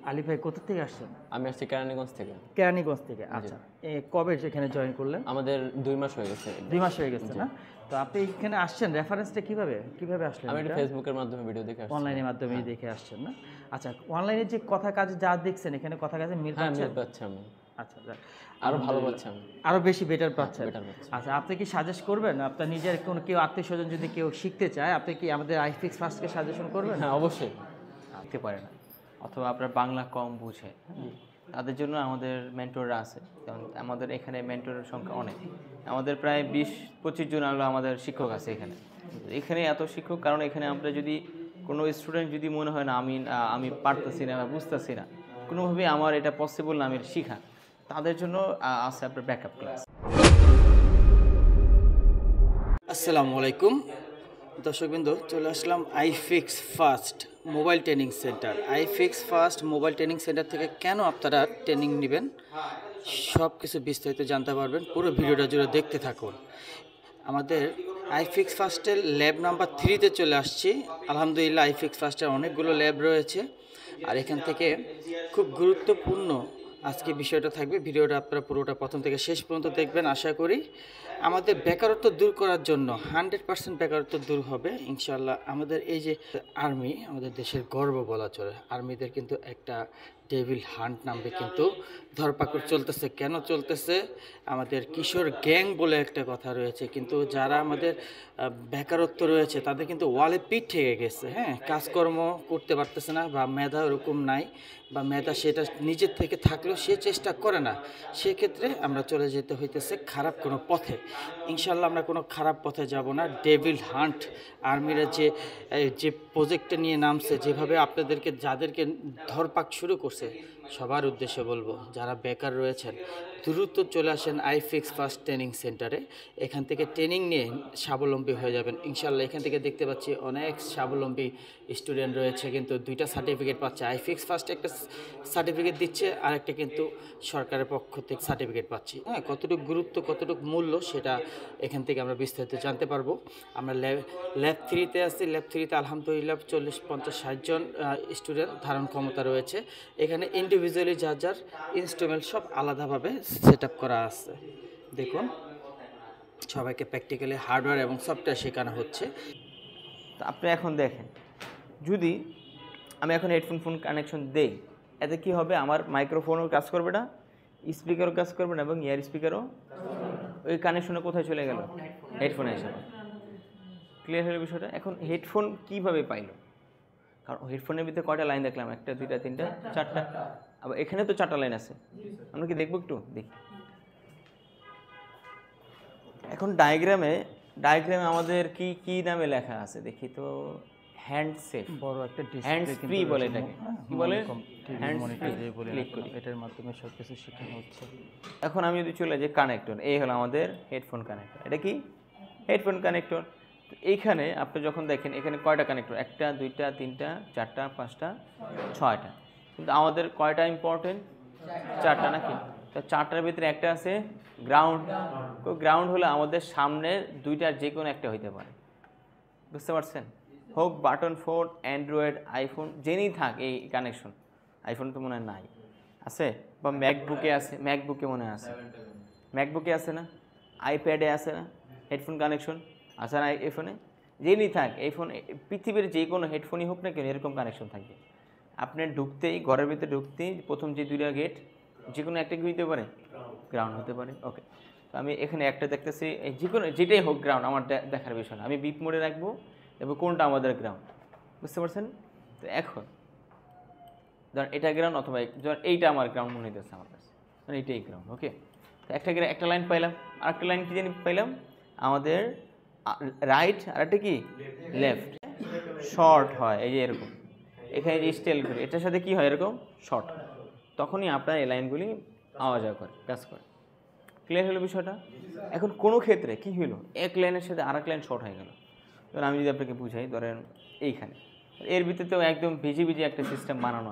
আলী ভাই কোথা থেকে আসছেন? আমি আসছি কেরানীগঞ্জ থেকে। কেরানীগঞ্জ থেকে, আচ্ছা। কবে এখানে জয়েন করলেন? আমাদের 2 মাস হয়ে গেছে। 2 মাস হয়ে গেছে না? তো আপনি এখানে আসছেন রেফারেন্সটা কিভাবে আসলেন? আমি এটা ফেসবুকের মাধ্যমে ভিডিও দেখে আসছি। অনলাইনের মাধ্যমে দেখে আসছেন না? আচ্ছা, অনলাইনে যে কথা কাজে যা দেখছেন এখানে কথা কাজে মিল হ্যাঁ, পাচ্ছেন? মিল পাচ্ছি আমি। আচ্ছা, যাক। আরো ভালো পাচ্ছি আমি। আরো বেশি বেটার পাচ্ছেন। বেটার পাচ্ছি। আচ্ছা, আপনি কি সাজেস্ট করবেন? আপনার নিজের কোনো কেউ আত্মীয়স্বজন যদি কেউ শিখতে চায়, আপনি কি আমাদের আইফিক্স ফার্স্টকে সাজেশন করবেন? হ্যাঁ, অবশ্যই। শিখতে পারে না অথবা আপনার বাংলা কম বুঝে, তাদের জন্য আমাদের মেন্টররা আছে। যেমন আমাদের এখানে মেন্টরের সংখ্যা অনেক, আমাদের প্রায় 20-25 জন হলো আমাদের শিক্ষক আছে এখানে। এখানে এত শিক্ষক, কারণ এখানে আমরা যদি কোনো স্টুডেন্ট যদি মনে হয় না আমি পারতেছি না বা বুঝতেছি না, কোনোভাবেই আমার এটা পসিবল না আমি শিখা, তাদের জন্য আছে আপনার ব্যাকআপ ক্লাস। আসসালামু আলাইকুম দর্শকবৃন্দ, চলে আসলাম iFix first mobile training centre. IFix first mobile training centre থেকে কেন আপনারা ট্রেনিং নেবেন সব কিছু বিস্তারিত জানতে পারবেন। পুরো ভিডিওটা জুড়ে দেখতে থাকুন। আমাদের আইফিক্স ফার্স্টের ল্যাব নাম্বার 3-তে চলে আসছি। আলহামদুলিল্লাহ, আইফিক্স ফার্স্টের অনেকগুলো ল্যাব রয়েছে, আর এখান থেকে খুব গুরুত্বপূর্ণ আজকে বিষয়টা থাকবে। ভিডিওটা আপনারা পুরোটা প্রথম থেকে শেষ পর্যন্ত দেখবেন। আশা করি আমাদের বেকারত্ব দূর করার জন্য 100% বেকারত্ব দূর হবে ইনশাল্লাহ। আমাদের এই যে আর্মি, আমাদের দেশের গর্ব বলা চলে। আর্মিদের কিন্তু একটা ডেভিল হান্ট নামে কিন্তু ধরপাকড় চলতেছে। কেন চলতেছে? আমাদের কিশোর গ্যাং বলে একটা কথা রয়েছে, কিন্তু যারা আমাদের বেকারত্ব রয়েছে তাদের কিন্তু ওয়ালে পিঠ ঠেকে গেছে। হ্যাঁ, কাজকর্ম করতে পারতেছে না, বা মেধা ওরকম নাই, বা মেধা সেটা নিজের থেকে থাকলেও সে চেষ্টা করে না। সেক্ষেত্রে আমরা চলে যেতে হইতেছে খারাপ কোনো পথে। ইনশাল্লাহ আমরা কোনো খারাপ পথে যাব না। ডেভিল হান্ট আর্মিরা যে প্রজেক্টটা নিয়ে নামছে, যেভাবে আপনাদেরকে যাদেরকে ধরপাক শুরু করছে, সবার উদ্দেশ্যে বলবো যারা বেকার রয়েছেন দ্রুত চলে আসেন আইফিক্স ফার্স্ট ট্রেনিং সেন্টারে। এখান থেকে ট্রেনিং নিয়ে স্বাবলম্বী হয়ে যাবেন ইনশাল্লাহ। এখান থেকে দেখতে পাচ্ছি অনেক স্বাবলম্বী স্টুডেন্ট রয়েছে, কিন্তু 2টা সার্টিফিকেট পাচ্ছে। আইফিক্স ফার্স্টে একটা সার্টিফিকেট দিচ্ছে, আর একটা কিন্তু সরকারের পক্ষ থেকে সার্টিফিকেট পাচ্ছি। হ্যাঁ, কতটুকু গুরুত্ব, কতটুকু মূল্য সেটা এখান থেকে আমরা বিস্তারিত জানতে পারবো। আমরা ল্যাব 3-তে আছি। ল্যাব 3-তে আলহামদুলিল্লাহ 40-50-60 জন স্টুডেন্ট ধারণ ক্ষমতা রয়েছে। এখানে ইন্ডিভিজুয়ালি যার ইনস্ট্রুমেন্ট সব আলাদাভাবে সেট আপ করা আছে। দেখুন, সবাইকে প্র্যাকটিক্যালি হার্ডওয়্যার এবং সফটওয়্যার শেখানো হচ্ছে। তো আপনি এখন দেখেন, যদি আমি এখন হেডফোন কানেকশন দেই, এতে কি হবে? আমার মাইক্রোফোনও কাজ করবে না, স্পিকারও কাজ করবে না, এবং ইয়ার স্পিকারও ওই কানেকশনে কোথায় চলে গেল? হেডফোনে এসে। ক্লিয়ার হলো বিষয়টা? এখন হেডফোন কিভাবে পাইলো? কারণ হেডফোনের ভিতরে কয়টা লাইন দেখলাম? 1, 2, 3, 4টা। আবার এখানে তো 4টা লাইন আছে। আমরা কি দেখবো? একটু দেখি। এখন ডায়াগ্রামে আমাদের কি নামে লেখা আছে দেখি তো। হ্যান্ড সেফ, বড় একটা হ্যান্ড ফ্রি বলে এটাকে। কি বলে? হ্যান্ড মনিটর যে বলে, ক্লিক করি, এটার মাধ্যমে সব কিছু শেখানো হচ্ছে। এখন আমি যদি চলে যাই কানেক্টর, এই হলো আমাদের হেডফোন কানেক্টর। এটা কি? Headphone connector. এইখানে আপনি যখন দেখেন এখানে কয়টা কানেক্টর? 1টা 2টা 3টা 4টা 5টা 6টা, কিন্তু আমাদের কয়টা ইম্পর্টেন্ট? 4টা নাকি? তো 4টার ভিতরে একটা আছে গ্রাউন্ড। তো গ্রাউন্ড হলো আমাদের সামনে 2টার যে কোনো একটা হইতে পারে। বুঝতে পারছেন? হোক বাটন ফোন, অ্যান্ড্রয়েড, আইফোন, জেনেই থাক এই কানেকশন। আইফোন তো মনে হয় নাই, আছে? বা ম্যাকবুকে আছে, ম্যাকবুকে মনে হয় আছে, ম্যাকবুকে আছে না? আইপ্যাডে আছে না হেডফোন কানেকশন? আছে না এই ফোনে? জেনেই থাক এই ফোন, পৃথিবীর যে কোনো হেডফোনই হোক না কেন এরকম কানেকশন থাকবে। আপনার ঢুকতেই, ঘরের ভিতরে ঢুকতেই প্রথম যে 2টা গেট, যে কোনো একটা কি হতে পারে? গ্রাউন্ড হতে পারে। ওকে, তো আমি এখানে একটা দেখতেছি, যে কোনো যেটাই হোক গ্রাউন্ড আমার দেখার বিষয় না। আমি বিপ মোডে রাখবো এবং কোনটা আমাদের গ্রাউন্ড। বুঝতে পারছেন? তো এখন ধর এটা গ্রাউন্ড, অথবা ধর এইটা আমার গ্রাউন্ড মনে হইতেছে আমার কাছে, মানে এইটাই গ্রাউন্ড। ওকে, তো একটা লাইন পাইলাম, আর একটা লাইন কি জানি পাইলাম আমাদের রাইট, আর একটা কি লেফট। শর্ট হয় এই যে এরকম, এখানে যে স্টেল করি এটার সাথে কি হয়? এরকম শর্ট। তখনই আপনার এই লাইনগুলি আওয়া যাওয়া করে, কাজ করে। ক্লিয়ার হলো বিষয়টা? এখন কোনো ক্ষেত্রে কি হলো, এক লাইনের সাথে আর এক লাইন শর্ট হয়ে গেল। ধরেন আমি যদি আপনাকে বুঝাই, ধরেন এইখানে এর ভিতরেও একদম ভিজি একটা সিস্টেম বানানো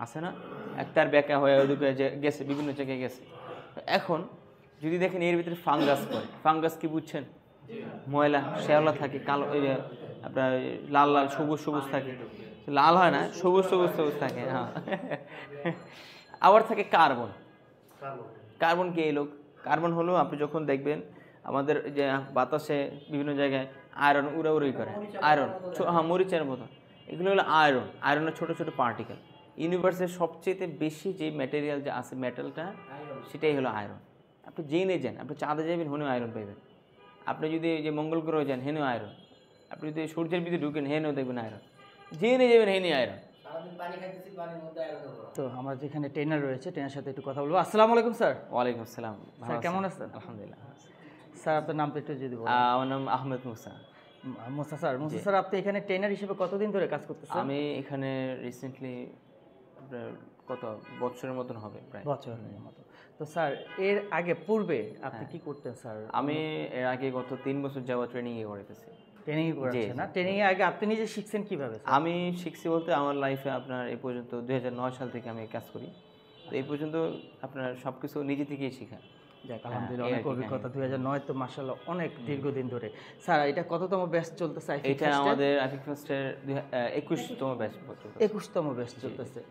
আছে না? একটার ব্যাকা হয়ে ওদিকে গেছে, বিভিন্ন জায়গায় গেছে। এখন যদি দেখেন এর ভিতরে ফাঙ্গাস করে, ফাঙ্গাস কি বুঝছেন? ময়লা শ্যাওলা থাকে, কালো, আপনার লাল লাল সবুজ থাকে। লাল হয় না, সবুজ সবুজ সবুজ থাকে। হ্যাঁ, আবার থাকে কার্বন। কার্বন কি এলো? কার্বন হলো আপনি যখন দেখবেন আমাদের যে বাতাসে বিভিন্ন জায়গায় আয়রন উড়াউড়ি করে, আয়রন, হ্যাঁ মরিচের মতো, এগুলো হলো আয়রন। আয়রনের ছোটো ছোটো পার্টিকেল। ইউনিভার্সের সবচেয়ে বেশি যে ম্যাটেরিয়াল যে আছে মেটালটা, সেটাই হলো আয়রন। আপনি জেনে যান, আপনি চাঁদে যাবেন হেনেও আয়রন পাইবেন, আপনি যদি যে মঙ্গল গ্রহে যান হেনেও আয়রন, আপনি যদি সূর্যের ভিতরে ঢুকেন হেনেও দেখবেন আয়রন, জেনে যাবেন হেনে আয়রন। তো আমার যেখানে ট্রেনার রয়েছে, ট্রেনার সাথে একটু কথা বলবো। আসসালামু আলাইকুম স্যার। ওয়ালাইকুম আসসালাম। স্যার কেমন আছেন? আলহামদুলিল্লাহ। স্যার আপনার নামটা একটু যদি বলেন। আমার নাম আহমেদ মুসা। মুসা স্যার, মুসা স্যার আপনি এখানে ট্রেনার হিসেবে কতদিন ধরে কাজ করতেছেন? আমি এখানে রিসেন্টলি কত বছরের মতন হবে, প্রায় বছরের মতো। তো স্যার এর আগে পূর্বে আপনি কি করতেন স্যার? আমি এর আগে গত 3 বছর যাওয়া ট্রেনিংয়ে করেতেছি। ট্রেনিং করেছেন না? ট্রেনিং এর আগে আপনি নিজে শিখছেন কিভাবে স্যার? আমি শিখছি বলতে আমার লাইফে আপনার এই পর্যন্ত 2009 সাল থেকে আমি কাজ করি, তো এই পর্যন্ত আপনার সব কিছু নিজে থেকেই শেখা। যাক আলহামদুলিল্লাহ, অনেক অভিজ্ঞতা। 2009 তো মাশাআল্লাহ অনেক দীর্ঘদিন ধরে। স্যার এটা কততম ব্যাচ চলতেছে? এটা আমাদের আইফিক্স ফার্স্টের 21তম ব্যাচ চলতেছে। 21তম ব্যাচ চলতেছে।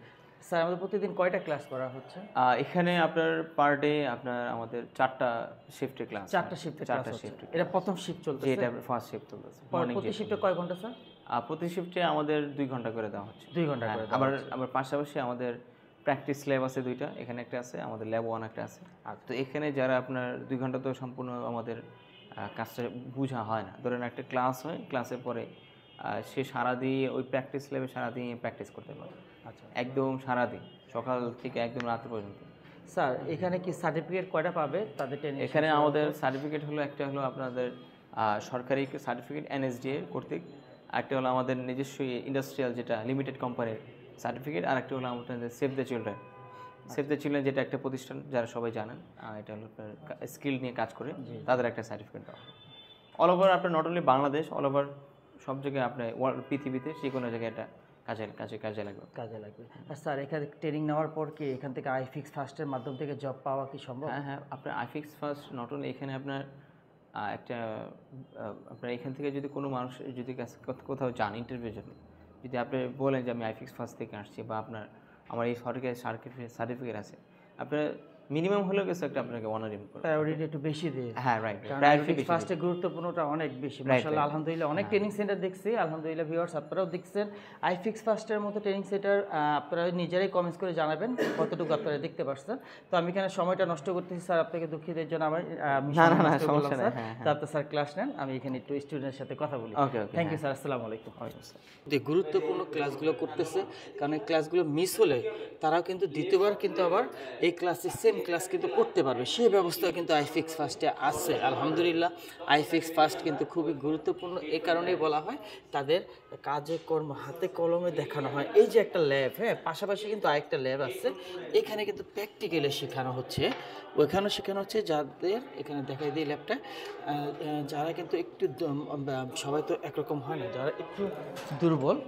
স্যার আমাদের প্রতিদিন কয়টা ক্লাস করা হচ্ছে? এখানে আপনার পার ডে আপনার আমাদের 4টা শিফটে ক্লাস। 4টা শিফটে ক্লাস হচ্ছে। এটা প্রথম শিফট চলতেছে? এটা ফার্স্ট শিফট চলতেছে। প্রতি শিফটে কয় ঘন্টা স্যার? প্রতি শিফটে আমাদের 2 ঘন্টা করে দেওয়া হচ্ছে। 2 ঘন্টা করে। আবার পাশাপাশি আমাদের প্র্যাকটিস ল্যাব আছে 2টা, এখানে একটা আছে, আমাদের ল্যাব 1 একটা আছে। তো এখানে যারা আপনার 2 ঘন্টা তো সম্পূর্ণ আমাদের কাজটা বোঝা হয় না। ধরেন একটা ক্লাস হয়, ক্লাসের পরে সে সারাদিন ওই প্র্যাকটিস ল্যাবে সারাদিন প্র্যাকটিস করতে পারে। আচ্ছা, একদম সারাদিন, সকাল থেকে একদম রাত পর্যন্ত। স্যার এখানে কি সার্টিফিকেট কয়টা পাবে তাদের ট্রেনিং? এখানে আমাদের সার্টিফিকেট হলো, একটা হলো আপনাদের সরকারি সার্টিফিকেট NSDA কর্তৃক, একটা হলো আমাদের নিজস্ব ইন্ডাস্ট্রিয়াল যেটা লিমিটেড কোম্পানির সার্টিফিকেট, আর একটা হলো আমাদের save the children. Save the children যেটা একটা প্রতিষ্ঠান, যারা সবাই জানেন, এটা হলো স্কিল নিয়ে কাজ করে, তাদের একটা সার্টিফিকেট দেওয়া হয়। অল ওভার আপনার not only Bangladesh, all over সব জায়গায় আপনার পৃথিবীতে যে কোনো জায়গায় এটা কাজে লাগবে। আর স্যার এখানে ট্রেনিং নেওয়ার পর কি এখান থেকে আইফিক্স ফার্স্টের মাধ্যম থেকে জব পাওয়া কি সম্ভব? হ্যাঁ, আপনার আইফিক্স ফার্স্ট নট অনলি এখানে আপনার একটা আপনার এখান থেকে যদি কোনো মানুষ যদি কোথাও যান ইন্টারভিউর জন্য, যদি আপনি বলেন যে আমি আইফিক্স ফার্স্ট থেকে আসছি, বা আমার এই সরকারি সার্টিফিকেট আছে, আপনার মিনিমাম হলেও কিছু একটা আপনাকে অনারিং করে, প্রায়োরিটি একটু বেশি দিয়ে। হ্যাঁ রাইট, প্রায়োরিটি ফার্স্টে গুরুত্বপূর্ণটা অনেক বেশি। মাশাআল্লাহ আলহামদুলিল্লাহ অনেক ট্রেনিং সেন্টার দেখছি, আলহামদুলিল্লাহ ভিউয়ার্স আপনারাও দেখছেন। আইফিক্স ফার্স্টের মতো ট্রেনিং সেন্টার আপনারা নিজেরাই কমেন্টস করে জানাবেন কতটুকু আপনারা দেখতে পাচ্ছেন। তো আমি এখানে সময়টা নষ্ট করতেছি স্যার, আপনাকে দুঃখিত এর জন্য। আমার না সমস্যা নেই, তো আপনি স্যার ক্লাস নেন, আমি এখানে একটু স্টুডেন্টের সাথে কথা বলি। ওকে, থ্যাংক ইউ স্যার, আসসালামু আলাইকুম। যে গুরুত্বপূর্ণ ক্লাসগুলো করতেছে, কারণ এই ক্লাসগুলো মিস হলে তারাও কিন্তু দ্বিতীয়বার কিন্তু আবার এই ক্লাসে সেম ক্লাস কিন্তু করতে পারবে, সেই ব্যবস্থা কিন্তু আইফিক্স ফার্স্টে আছে। আলহামদুলিল্লাহ আইফিক্স ফার্স্ট কিন্তু খুবই গুরুত্বপূর্ণ, এই কারণেই বলা হয় তাদের কাজে কর্ম হাতে কলমে দেখানো হয়। এই যে একটা ল্যাব, হ্যাঁ পাশাপাশি কিন্তু আরেকটা ল্যাব আছে, এখানে কিন্তু প্র্যাকটিক্যালি শেখানো হচ্ছে, ওইখানেও শেখানো হচ্ছে। যাদের এখানে দেখাই দিই ল্যাবটা, যারা কিন্তু একটু সবাই তো একরকম হয় না, যারা একটু দুর্বল,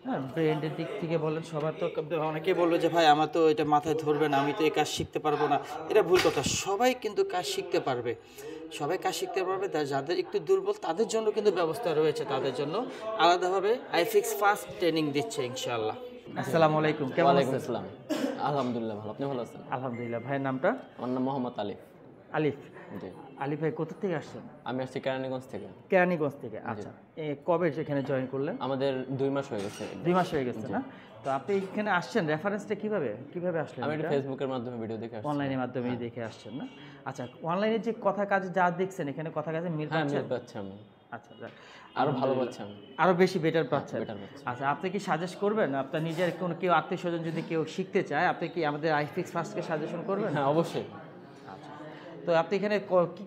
হ্যাঁ ব্রেনের দিক থেকে বলেন, সবার তো অনেকেই বললো যে ভাই আমার তো এটা মাথায় ধরবে না, আমি তো এই কাজ শিখতে পারবো না। এটা ভুল কথা, সবাই কিন্তু কাজ শিখতে পারবে, সবাই কাজ শিখতে পারবে। যাদের একটু দুর্বল তাদের জন্য কিন্তু ব্যবস্থা রয়েছে, তাদের জন্য আলাদাভাবে আইফিক্স ফার্স্ট ট্রেনিং দিচ্ছে ইনশাআল্লাহ। আসসালামু আলাইকুম, কেমন আছেন? আসসালাম, আলহামদুলিল্লাহ ভালো, আপনি ভালো আছেন? আলহামদুলিল্লাহ। ভাইয়ের নামটা? আমার নাম মোহাম্মদ আলিফ। আলিফ। জি। আলিফ ভাই কোথা থেকে আসছেন? আমি আসছি কেরানীগঞ্জ থেকে। কেরানীগঞ্জ থেকে, আচ্ছা। কবে এখানে জয়েন করলেন? আমাদের 2 মাস হয়ে গেছে। 2 মাস হয়ে গেছে না? তো আপনি এখানে আসছেন রেফারেন্সটা কিভাবে আসলেন? আমি এটা ফেসবুকের মাধ্যমে ভিডিও দেখে আসছি। অনলাইনের মাধ্যমে দেখে আসছেন না? আচ্ছা, অনলাইনে যে কথা কাজে যা দেখছেন এখানে কথা কাজে মিল হ্যাঁ, পাচ্ছেন? মিল পাচ্ছি আমি। আচ্ছা, আরো ভালো পাচ্ছি আমি, আরো বেশি বেটার পাচ্ছেন। বেটার পাচ্ছি। আচ্ছা, আপনি কি সাজেস্ট করবেন আপনার নিজের কোনো কেউ আত্মীয়স্বজন যদি কেউ শিখতে চায়, আপনি কি আমাদের আইফিক্স ফার্স্টকে সাজেশন করবেন? হ্যাঁ অবশ্যই। আচ্ছা, তো আপনি এখানে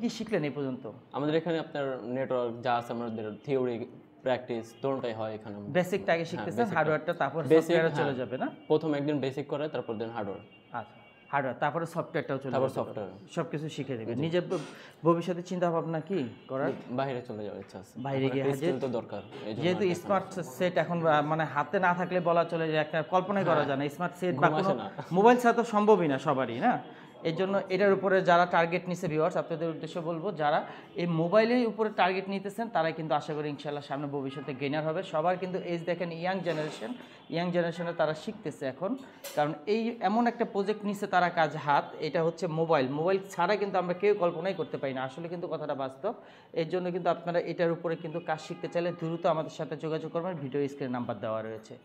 কি শিখলেন এই পর্যন্ত? আমাদের এখানে আপনার নেটওয়ার্ক যা আছে, আমাদের থিওরি প্র্যাকটিস দুটোই হয় এখানে। বেসিকটা আগে শিখতেছেন, হার্ডওয়্যারটা তারপর সফটওয়্যারে চলে যাবে না? প্রথম একদিন বেসিক করে, তারপর দেন হার্ডওয়্যার। আচ্ছা, হার্ডওয়্যার তারপরে সফটওয়্যারটাও চলে তারপর যাবে, সফটওয়্যার সবকিছু শিখে নেবেন। নিজের ভবিষ্যতে চিন্তা ভাবনা কি করার? বাইরে চলে যাওয়ার ইচ্ছা আছে, বাইরে গিয়ে স্কিল তো দরকার। যেহেতু স্মার্ট সেট এখন মানে হাতে না থাকলে বলা চলে যে একটা কল্পনাই করা যায় না, স্মার্ট সেট বা কোনো মোবাইল ছাড়া তো সম্ভবই না সবারই, না? এই জন্য এটার উপরে যারা টার্গেট নিছে ভিউয়ার্স, আপনাদের উদ্দেশ্য বলবো যারা এই মোবাইলের উপরে টার্গেট নিতেছেন তারাই কিন্তু আশা করি ইনশাল্লাহ সামনে ভবিষ্যতে গেইনার হবে। সবার কিন্তু এজ দেখেন ইয়াং জেনারেশনে তারা শিখতেছে এখন, কারণ এই এমন একটা প্রজেক্ট নিছে তারা কাজ হাত, এটা হচ্ছে মোবাইল ছাড়া কিন্তু আমরা কেউ কল্পনাই করতে পারি না, আসলে কিন্তু কথাটা বাস্তব। এর জন্য কিন্তু আপনারা এটার উপরে কিন্তু কাজ শিখতে চাইলে দ্রুত আমাদের সাথে যোগাযোগ করবেন, ভিডিও স্ক্রিনে নাম্বার দেওয়া রয়েছে।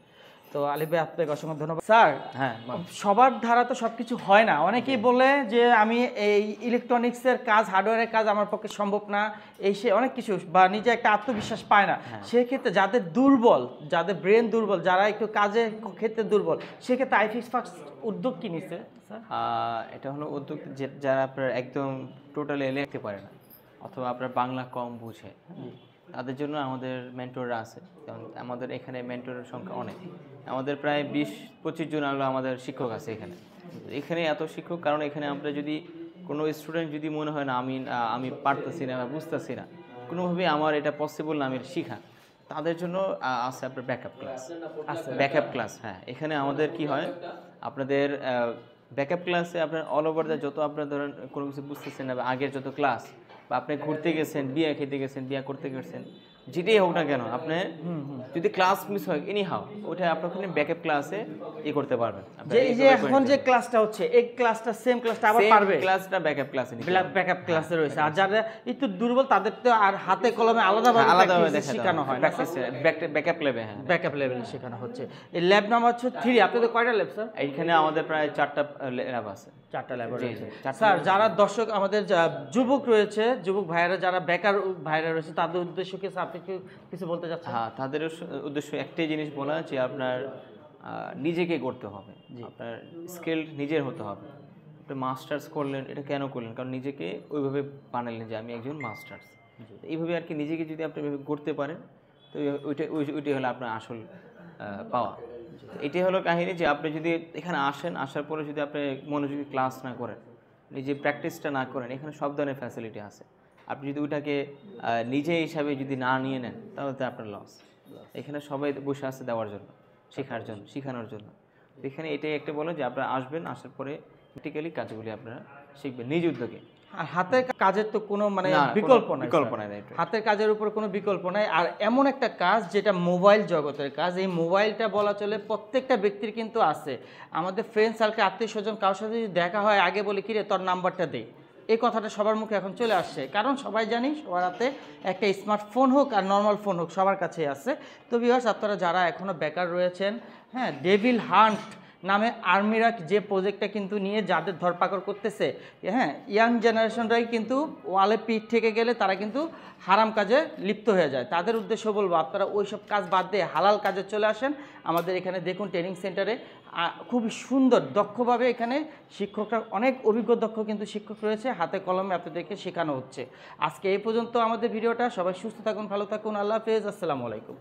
তো আলিফ ভাই আপনাকে অসংখ্য ধন্যবাদ। স্যার, হ্যাঁ, সবার ধারা তো সব কিছু হয় না, অনেকেই বলে যে আমি এই ইলেকট্রনিক্সের কাজ, হার্ডওয়্যারের কাজ আমার পক্ষে সম্ভব না, এই সে অনেক কিছু, বা নিজে একটা আত্মবিশ্বাস পায় না। সেক্ষেত্রে যাদের দুর্বল, যাদের ব্রেন দুর্বল, যারা একটু কাজের ক্ষেত্রে দুর্বল, সেক্ষেত্রে আইফিক্স ফাস্ট উদ্যোগ কি নিচ্ছে স্যার? এটা হলো উদ্যোগ যারা আপনার একদম টোটালি লিখতে পারে না অথবা আপনার বাংলা কম বুঝে, তাদের জন্য আমাদের মেন্টররা আছে। কারণ আমাদের এখানে মেন্টরের সংখ্যা অনেক, আমাদের প্রায় 20-25 জন হলো আমাদের শিক্ষক আছে এখানে এত শিক্ষক, কারণ এখানে আমরা যদি কোনো স্টুডেন্ট যদি মনে হয় না আমি পারতেছি না বা বুঝতেছি না, কোনোভাবেই আমার এটা পসিবল না আমি শিখা, তাদের জন্য আছে আপনার ব্যাকআপ ক্লাস। হ্যাঁ, এখানে আমাদের কি হয়, আপনাদের ব্যাকআপ ক্লাসে আপনার অল ওভার দ্য যত আপনার ধরেন কোনো কিছু বুঝতেছেন না, আগের যত ক্লাস, বা আপনি ঘুরতে গেছেন, বিয়ে খেতে গেছেন, বিয়ে করতে গেছেন, যেটাই হোক না কেন, আপনি যদি ক্লাস মিস হয় এনি হাও, ওটা আপনার ওখানে ব্যাকআপ ক্লাসে করতে পারবেন। যে এই যে এখন যে ক্লাসটা হচ্ছে, এই ক্লাসটা সেম ক্লাসটা আবার পারবে, ক্লাসটা ব্যাকআপ ক্লাসে ব্যাকআপ ক্লাসে রয়েছে। আর যারা একটু দুর্বল তাদের তো আর হাতে কলমে আলাদাভাবে শেখানো হয় না, ব্যাকআপ লেভেলে। হ্যাঁ, ব্যাকআপ লেভেলে শেখানো হচ্ছে। এই ল্যাব নাম্বার হচ্ছে 3। আপনাদের কয়টা ল্যাব স্যার? এইখানে আমাদের প্রায় 4টা ল্যাব আছে। 4টা ল্যাব রয়েছে। স্যার, যারা দর্শক আমাদের যুবক রয়েছে, যুবক ভাইয়েরা যারা বেকার ভাইয়েরা রয়েছে, তাদের উদ্দেশ্য কি স্যার আপনি কিছু বলতে চাচ্ছেন? হ্যাঁ, তাদের উদ্দেশ্য একটাই জিনিস বলা, যে আপনার নিজেকে করতে হবে, আপনার স্কিল নিজের হতে হবে। আপনি মাস্টার্স করলেন, এটা কেন করলেন? কারণ নিজেকে ওইভাবে বানালেন যে আমি একজন মাস্টার্স। এইভাবে আর কি নিজেকে যদি আপনি করতে পারেন, তো ওইটাই হলো আপনার আসল পাওয়া। এটাই হলো কাহিনী, যে আপনি যদি এখানে আসার পরে যদি আপনি মনোযোগী ক্লাস না করেন, নিজে প্র্যাকটিসটা না করেন, এখানে সব ধরনের ফ্যাসিলিটি আছে। আপনি যদি ওইটাকে নিজে হিসাবে যদি না নিয়ে নেন, তাহলে তো আপনার লস। এখানে সবাই বসে আছে দেওয়ার জন্য, শেখানোর জন্য। এখানে এটাই একটা বলো যে আপনারা আসবেন, আসার পরে প্র্যাকটিক্যালি কাজগুলি আপনারা শিখবেন নিজ উদ্যোগে। আর হাতের কাজের তো কোনো মানে বিকল্প নাই, হাতের কাজের উপর কোনো বিকল্প নাই। আর এমন একটা কাজ যেটা মোবাইল জগতের কাজ, এই মোবাইলটা বলা চলে প্রত্যেকটা ব্যক্তির কিন্তু আছে। আমাদের ফ্রেন্ড সার্কেল, আত্মীয় স্বজন কারোর সাথে যদি দেখা হয়, আগে বলি কিরে তোর নাম্বারটা দে, এই কথাটা সবার মুখে এখন চলে আসছে, কারণ সবাই জানি সবার হাতে একটা স্মার্টফোন হোক আর নর্মাল ফোন হোক, সবার কাছেই আছে। তো ভিউয়ার্স, আপনারা যারা এখনও বেকার রয়েছেন, হ্যাঁ, ডেভিল হান্ট নামে আর্মিরা যে প্রজেক্টটা কিন্তু নিয়ে যাদের ধরপাকড় করতেছে, হ্যাঁ, ইয়াং জেনারেশনরাই কিন্তু ওয়ালে পিঠ থেকে গেলে তারা কিন্তু হারাম কাজে লিপ্ত হয়ে যায়। তাদের উদ্দেশ্য বলবো, আপনারা ওই সব কাজ বাদ দিয়ে হালাল কাজে চলে আসেন। আমাদের এখানে দেখুন ট্রেনিং সেন্টারে খুবই সুন্দর দক্ষভাবে এখানে শিক্ষকরা, অনেক অভিজ্ঞ দক্ষ কিন্তু শিক্ষক রয়েছে, হাতে কলমে আপনাদেরকে শেখানো হচ্ছে। আজকে এই পর্যন্ত আমাদের ভিডিওটা। সবাই সুস্থ থাকুন, ভালো থাকুন, আল্লাহ হাফেজ, আসসালামু আলাইকুম।